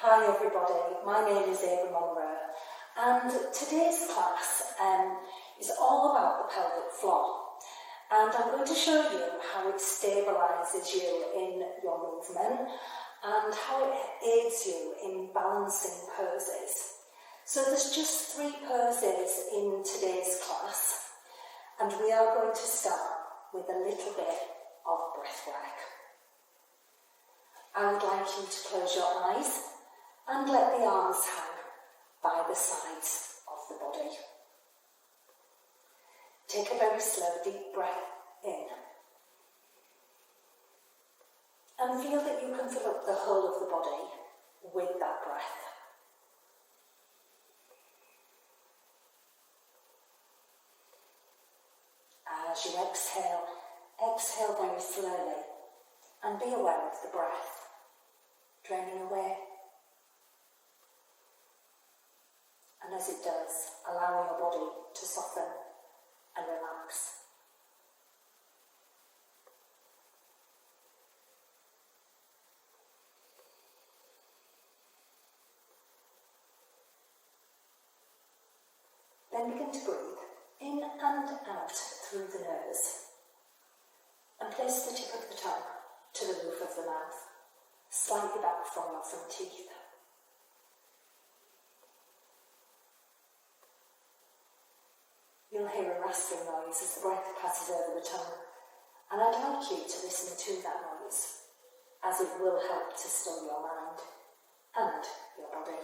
Hi everybody, my name is Ava Monroe and today's class is all about the pelvic floor, and I'm going to show you how it stabilises you in your movement and how it aids you in balancing poses. So there's just 3 poses in today's class, and we are going to start with a little bit of breathwork. I would like you to close your eyes and let the arms hang by the sides of the body. Take a very slow, deep breath in. And feel that you can fill up the whole of the body with that breath. As you exhale, exhale very slowly and be aware of the breath draining away. And as it does, allow your body to soften and relax. Then begin to breathe in and out through the nose. And place the tip of the tongue to the roof of the mouth, slightly back from your front teeth. You'll hear a rasping noise as the breath passes over the tongue, and I'd like you to listen to that noise, as it will help to still your mind and your body.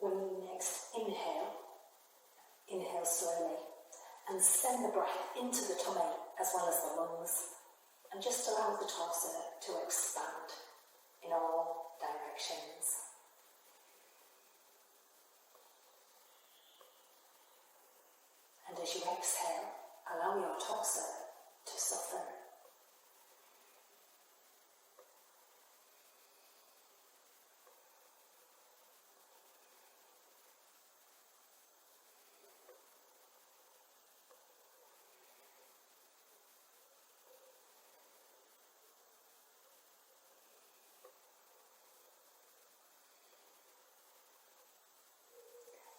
When you next inhale slowly and send the breath into the tummy as well as the lungs, and just allow the torso to expand in all directions. And as you exhale, allow your torso to soften.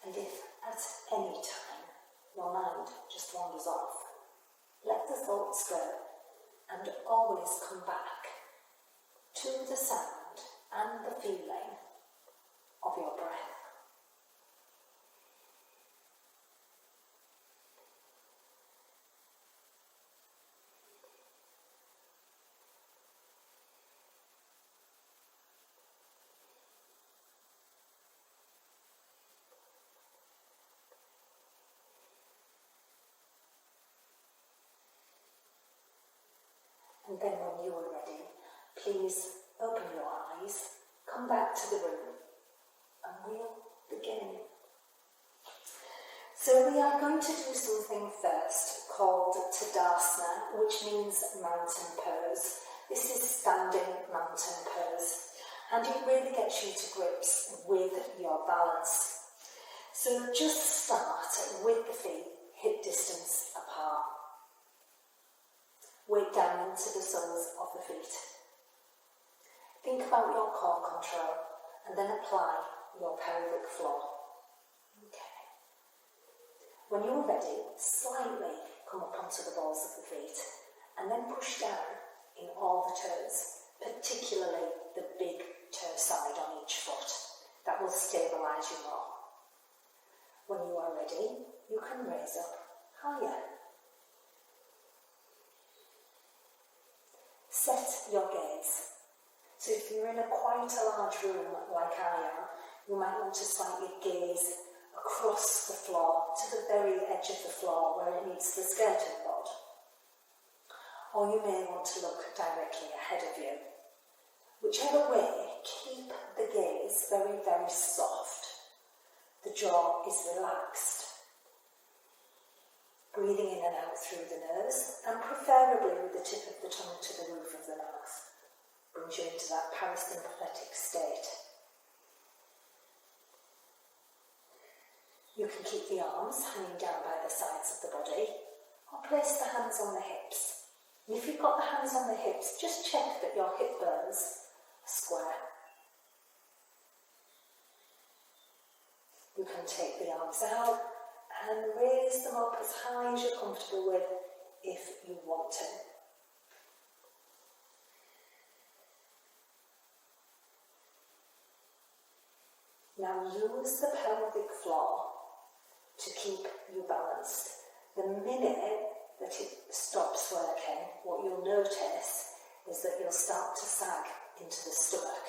And if at any time your mind just wanders off, let the thoughts go and always come back to the sound and the feeling of your breath. And then when you are ready, please open your eyes, come back to the room, and we'll begin. So we are going to do something first called Tadasana, which means mountain pose. This is standing mountain pose, and it really gets you to grips with your balance. So just start with the feet hip distance apart. Weight down into the soles of the feet. Think about your core control and then apply your pelvic floor. Okay. When you're ready, slightly come up onto the balls of the feet and then push down in all the toes, particularly the big toe side on each foot. That will stabilise you more. When you are ready, you can raise up higher. Set your gaze. So if you're in quite a large room like I am, you might want to slightly gaze across the floor to the very edge of the floor where it meets the skeleton board. Or you may want to look directly ahead of you. Whichever way, keep the gaze very, very soft The jaw is relaxed. Breathing in and out through the nose, and preferably with the tip of the tongue to the roof of the mouth. Brings you into that parasympathetic state. You can keep the arms hanging down by the sides of the body, or place the hands on the hips. And if you've got the hands on the hips, just check that your hip bones are square. You can take the arms out and raise them up as high as you're comfortable with if you want to. Now use the pelvic floor to keep you balanced. The minute that it stops working, what you'll notice is that you'll start to sag into the stomach,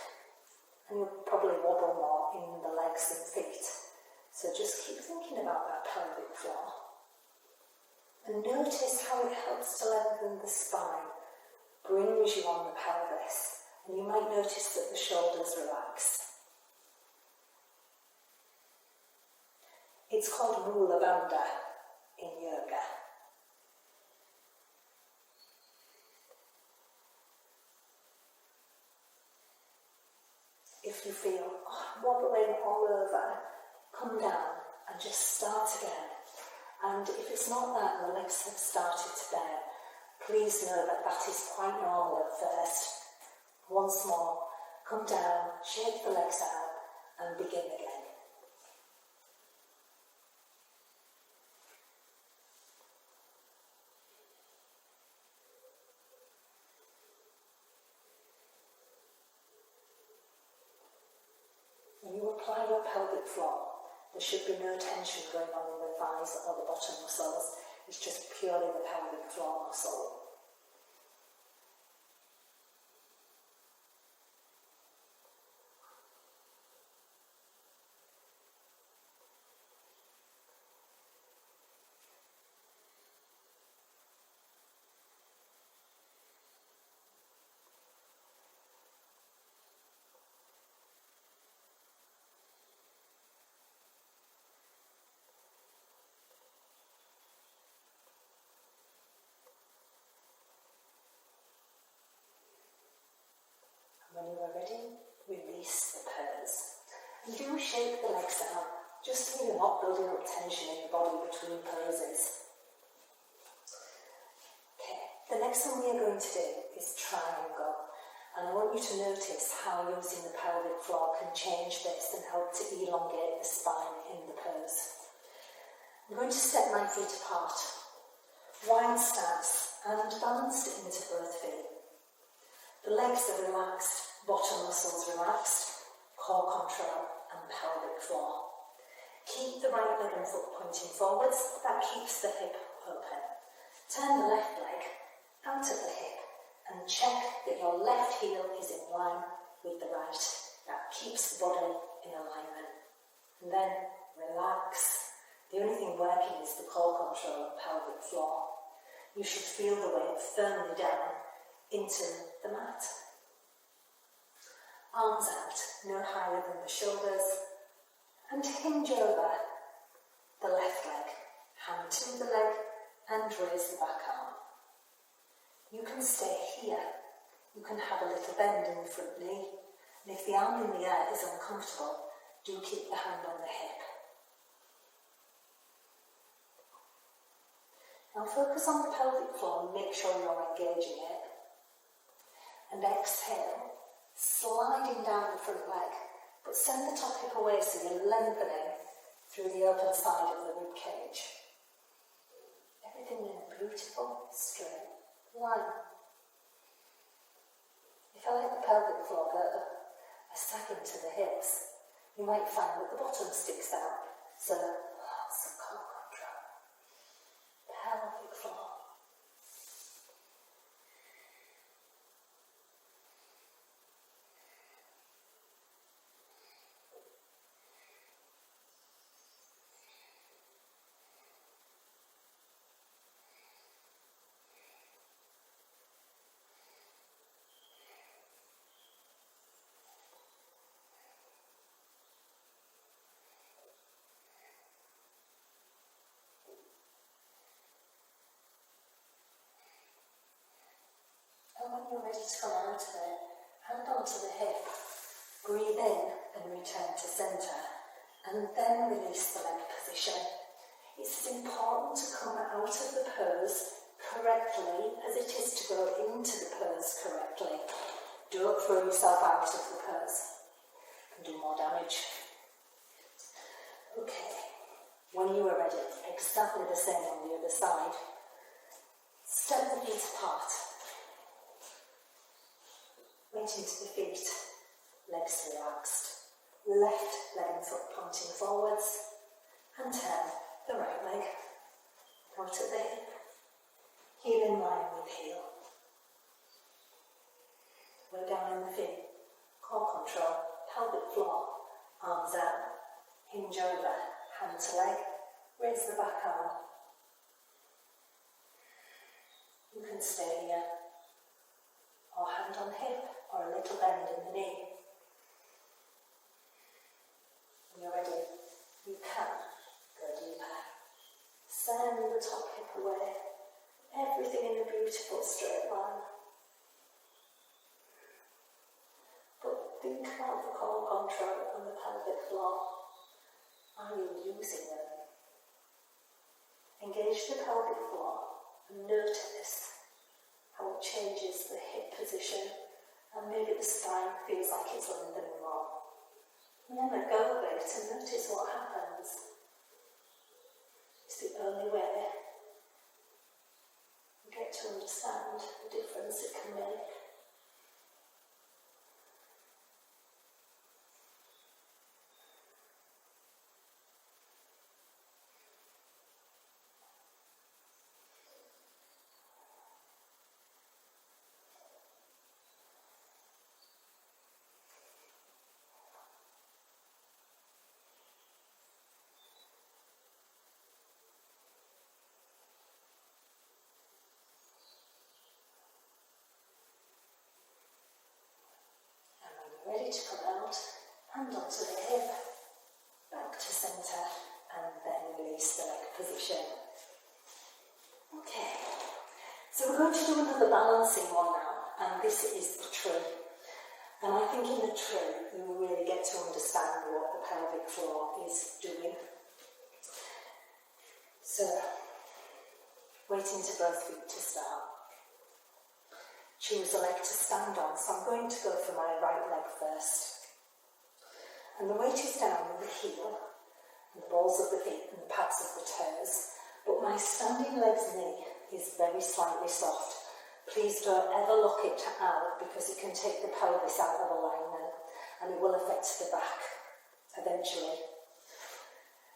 and you'll probably wobble more in the legs and feet. So just keep thinking about that pelvic floor. And notice how it helps to lengthen the spine, brings you on the pelvis, and you might notice that the shoulders relax. It's called Rulabanda in yoga. If you feel wobbling all over, come down and just start again. And if it's not that and the legs have started to bend, please know that that is quite normal at first. Once more, come down, shake the legs out and begin again. When you apply your pelvic floor, there should be no tension going on in the thighs or the bottom muscles. It's just purely the pelvic floor muscle. When you are ready, release the pose. And do shake the legs out, just so you're not building up tension in your body between poses. Okay, the next one we are going to do is triangle. And I want you to notice how using the pelvic floor can change this and help to elongate the spine in the pose. I'm going to step my feet apart, wide stance and balanced into both feet. The legs are relaxed, bottom muscles relaxed, core control and pelvic floor. Keep the right leg and foot pointing forwards, that keeps the hip open. Turn the left leg out of the hip and check that your left heel is in line with the right. That keeps the body in alignment. And then relax. The only thing working is the core control and pelvic floor. You should feel the weight firmly down into the mat. Arms out, no higher than the shoulders, and hinge over the left leg. Hand to the leg and raise the back arm. You can stay here. You can have a little bend in the front knee, and if the arm in the air is uncomfortable, do keep the hand on the hip. Now focus on the pelvic floor and make sure you're engaging it. And exhale, sliding down the front leg, but send the top hip away so you're lengthening through the open side of the rib cage. Everything in a beautiful, straight line. If I let the pelvic floor go, I sag into the hips, you might find that the bottom sticks out, so lots of core control. Pelvic floor. you're ready to come out of it, hand onto the hip, breathe in and return to centre, and then release the leg position. It's important to come out of the pose correctly as it is to go into the pose correctly. Don't throw yourself out of the pose. You can do more damage. Okay, when you are ready, exactly the same on the other side. Step the feet apart. Weight into the feet, legs relaxed. Left leg and foot pointing forwards, and turn the right leg out at the hip. Heel in line with heel. We're down in the feet. Core control, pelvic floor, arms out, hinge over, hand to leg, raise the back arm. You can stay here, or hand on hip, or a little bend in the knee. When you're ready, you can go deeper. Send the top hip away, everything in a beautiful straight line. But think about the core control and the pelvic floor. Are you using them? Engage the pelvic floor and notice how it changes the hip position, and maybe the spine feels like it's lengthening more. And then let go of it and notice what happens. It's the only way you get to understand the difference it can make. Ready to come out, hand onto the hip, back to centre, and then release the leg position. Okay, so we're going to do another balancing one now, and this is the tree. And I think in the tree you will really get to understand what the pelvic floor is doing. So, waiting to both feet to start. Choose a leg to stand on, so I'm going to go for my right leg first. And the weight is down with the heel, and the balls of the feet and the pads of the toes, but my standing leg's knee is very slightly soft. Please don't ever lock it out because it can take the pelvis out of alignment and it will affect the back eventually.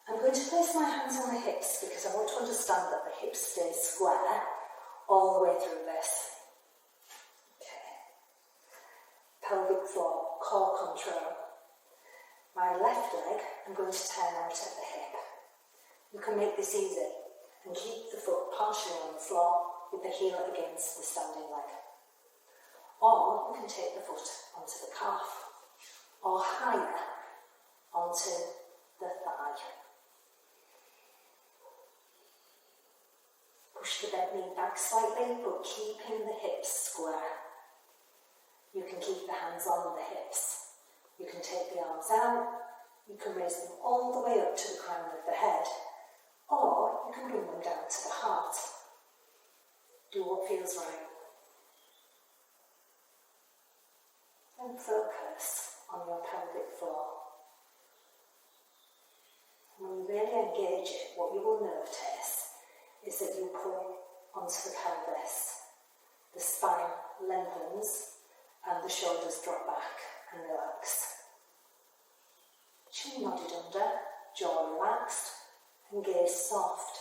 I'm going to place my hands on the hips because I want to understand that the hips stay square all the way through this. Pelvic floor, core control. My left leg, I'm going to turn out at the hip. You can make this easy and keep the foot partially on the floor with the heel against the standing leg. Or you can take the foot onto the calf or higher onto the thigh. Push the bent knee back slightly but keeping the hips square. You can keep the hands on the hips. You can take the arms out. You can raise them all the way up to the crown of the head. Or you can bring them down to the heart. Do what feels right. And focus on your pelvic floor. When you really engage it, what you will notice is that you pull onto the pelvis. The spine lengthens and the shoulders drop back and relax. Chin nodded under, jaw relaxed, and gaze soft.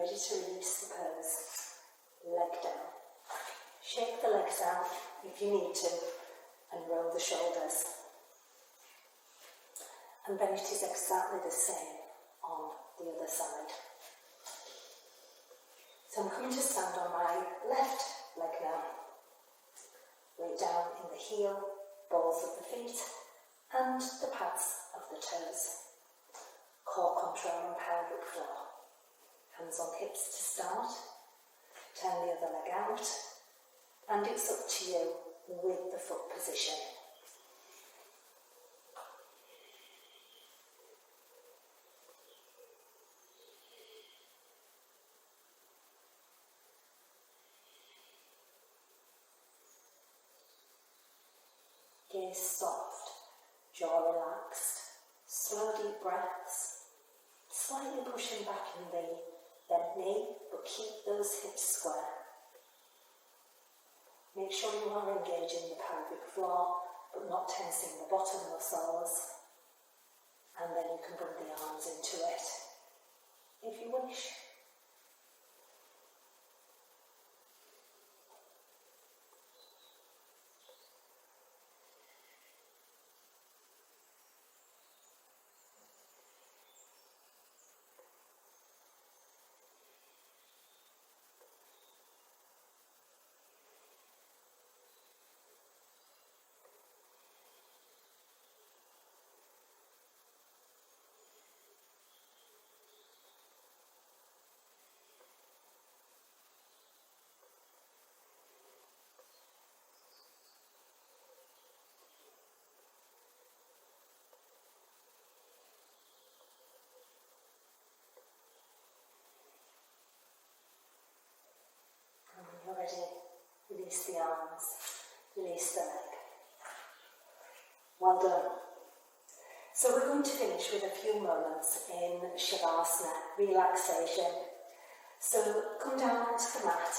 ready to release the pose. Leg down. Shake the legs out if you need to and roll the shoulders. And then it is exactly the same on the other side. So I'm coming to stand on my left leg now. Weight down in the heel, balls of the feet and the pads of the toes. Core control and pelvic floor. Hands on hips to start. Turn the other leg out. And it's up to you with the foot position. Gaze soft, jaw relaxed, slow deep breaths, slightly pushing back in the bent knee, but keep those hips square. Make sure you are engaging the pelvic floor, but not tensing the bottom muscles. And then you can bring the arms into it, if you wish. You're ready. Release the arms, release the leg. Well done. So we're going to finish with a few moments in Savasana, relaxation. So come down onto the mat.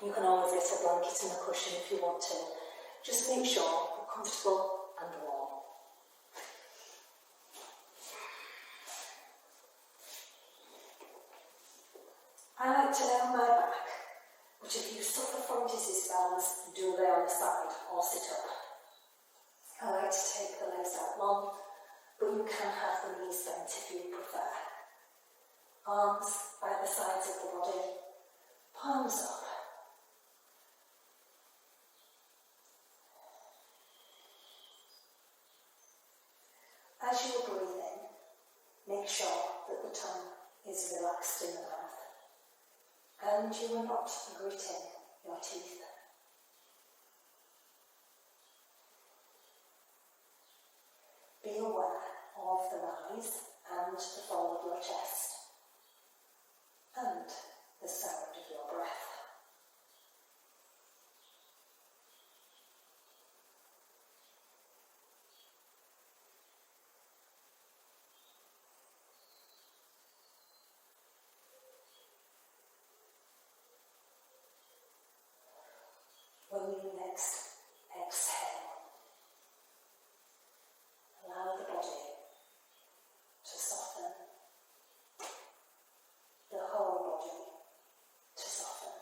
You can always get a blanket and a cushion if you want to. Just make sure you're comfortable and warm. I like to lay on my back. But if you suffer from dizzy spells, do lay on the side or sit up. I like to take the legs out long, but you can have the knees bent if you prefer. Arms by the sides of the body, palms up. As you are breathing, make sure that the tongue is relaxed in the mouth. And you are not gritting your teeth. Be aware of the rise and the fall of your chest, and the sound of your breath. When you next exhale, allow the body to soften, the whole body to soften.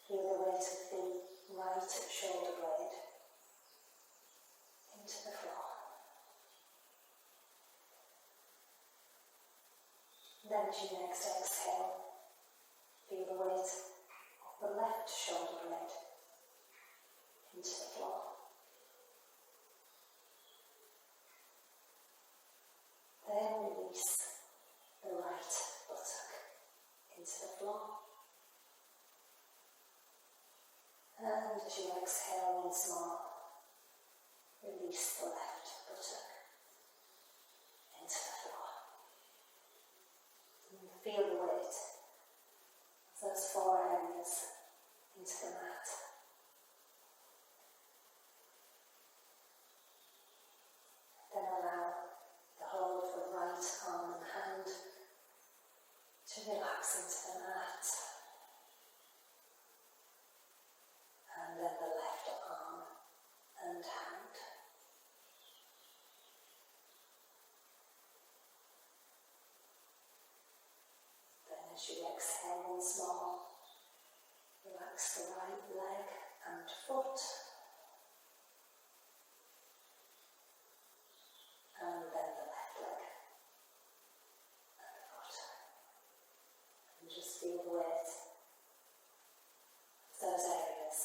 Feel the weight of the right shoulder blade into the floor. Then as you next exhale, feel the weight of the left shoulder blade into the floor. Then release the right buttock into the floor. And as you exhale once more, release the left buttock into the floor. Feel the weight of those four areas into the mat. Then allow the whole of the right arm and hand to relax into the mat. And then the left arm and hand. As you exhale once more, relax the right leg and foot, and then the left leg and foot. And just feel the weight of those areas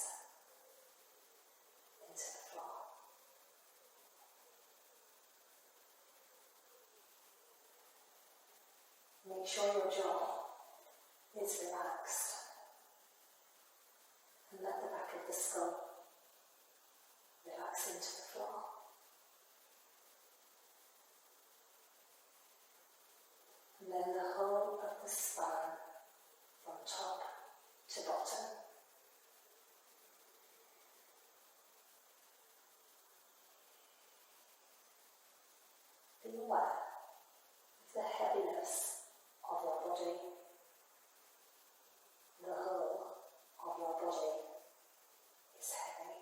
into the floor. Make sure your jaw is relaxed, and let the back of the skull relax into the floor. And then the whole of the spine from top to bottom. Be aware of the heaviness of your body. The whole of your body is heavy.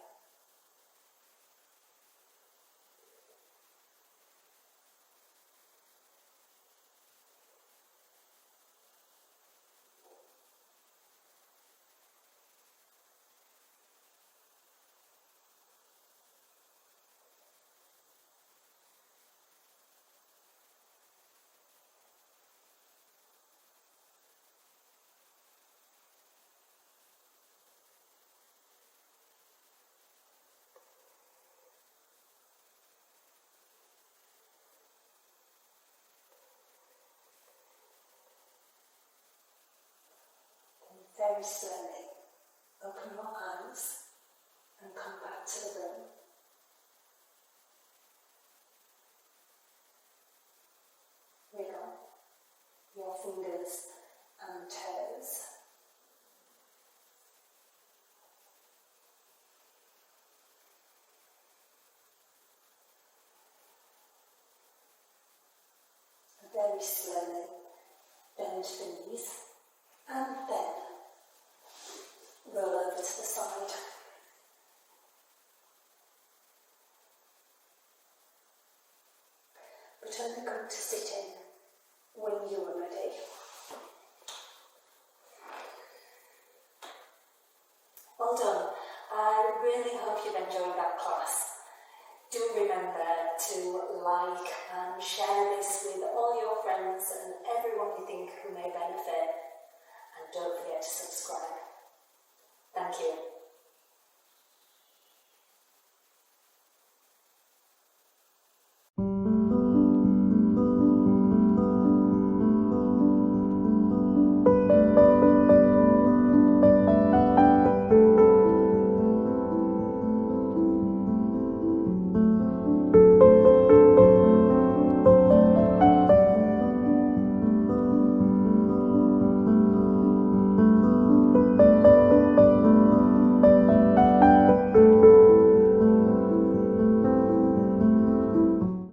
Very slowly, open your eyes and come back to the room. Wiggle your fingers and toes. Very slowly, bend the knees and then roll over to the side. Return the grip to sitting when you are ready. Well done. I really hope you've enjoyed that class. Do remember to like and share this with all your friends and everyone you think who may benefit. And don't forget to subscribe.